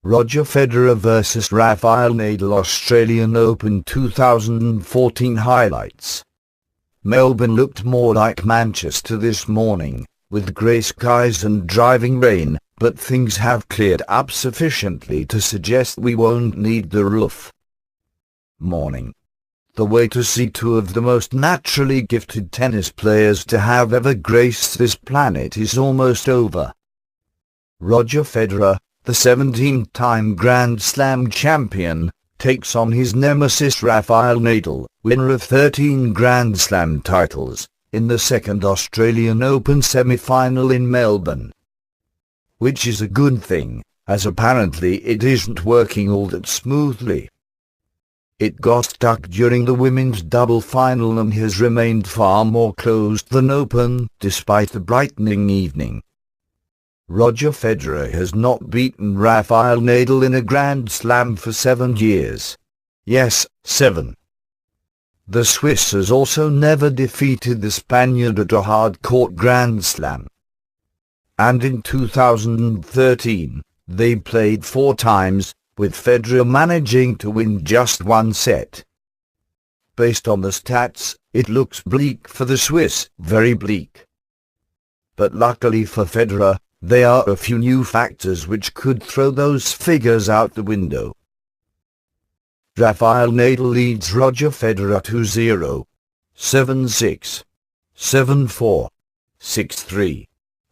Roger Federer vs Rafael Nadal, Australian Open 2014 highlights. Melbourne looked more like Manchester this morning, with grey skies and driving rain, but things have cleared up sufficiently to suggest we won't need the roof. Morning. The way to see two of the most naturally gifted tennis players to have ever graced this planet is almost over. Roger Federer, the 17-time Grand Slam champion, takes on his nemesis Rafael Nadal, winner of 13 Grand Slam titles, in the second Australian Open semi-final in Melbourne. Which is a good thing, as apparently it isn't working all that smoothly. It got stuck during the women's double final and has remained far more closed than open, despite the brightening evening. Roger Federer has not beaten Rafael Nadal in a Grand Slam for 7 years. Yes, 7. The Swiss has also never defeated the Spaniard at a hard-court Grand Slam. And in 2013, they played 4 times, with Federer managing to win just 1 set. Based on the stats, it looks bleak for the Swiss, very bleak. But luckily for Federer, there are a few new factors which could throw those figures out the window. Rafael Nadal leads Roger Federer 2-0, 7-6, 7-4, 6-3.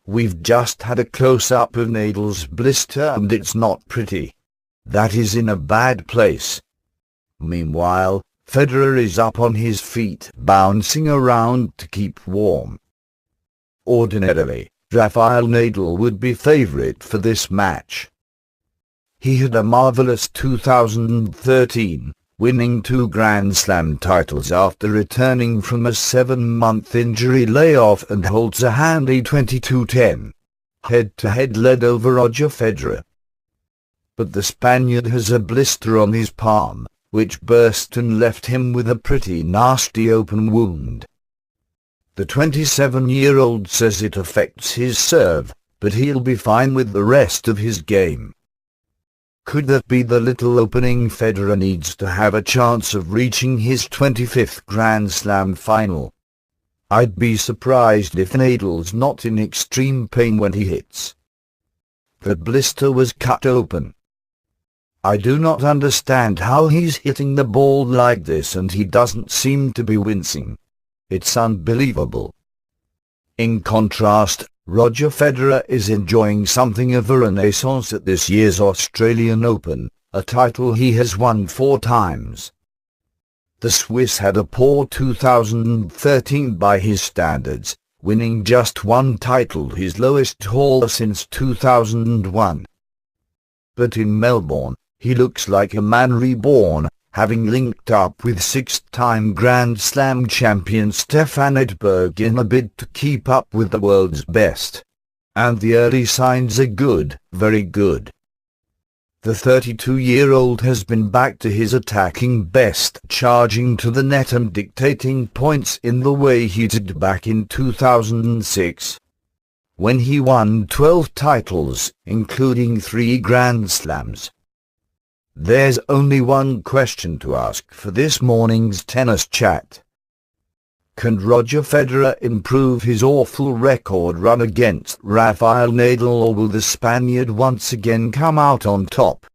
We've just had a close-up of Nadal's blister and it's not pretty. That is in a bad place. Meanwhile, Federer is up on his feet, bouncing around to keep warm. Ordinarily, Rafael Nadal would be favourite for this match. He had a marvellous 2013, winning 2 Grand Slam titles after returning from a 7-month injury layoff, and holds a handy 22-10 head-to-head lead over Roger Federer. But the Spaniard has a blister on his palm, which burst and left him with a pretty nasty open wound. The 27-year-old says it affects his serve, but he'll be fine with the rest of his game. Could that be the little opening Federer needs to have a chance of reaching his 25th Grand Slam final? I'd be surprised if Nadal's not in extreme pain when he hits. The blister was cut open. I do not understand how he's hitting the ball like this and he doesn't seem to be wincing. It's unbelievable. In contrast, Roger Federer is enjoying something of a renaissance at this year's Australian Open, a title he has won 4 times. The Swiss had a poor 2013 by his standards, winning just 1 title, his lowest haul since 2001. But in Melbourne, he looks like a man reborn, having linked up with 6-time Grand Slam champion Stefan Edberg in a bid to keep up with the world's best. And the early signs are good, very good. The 32-year-old has been back to his attacking best, charging to the net and dictating points in the way he did back in 2006. When he won 12 titles, including 3 Grand Slams. There's only one question to ask for this morning's tennis chat. Can Roger Federer improve his awful record run against Rafael Nadal, or will the Spaniard once again come out on top?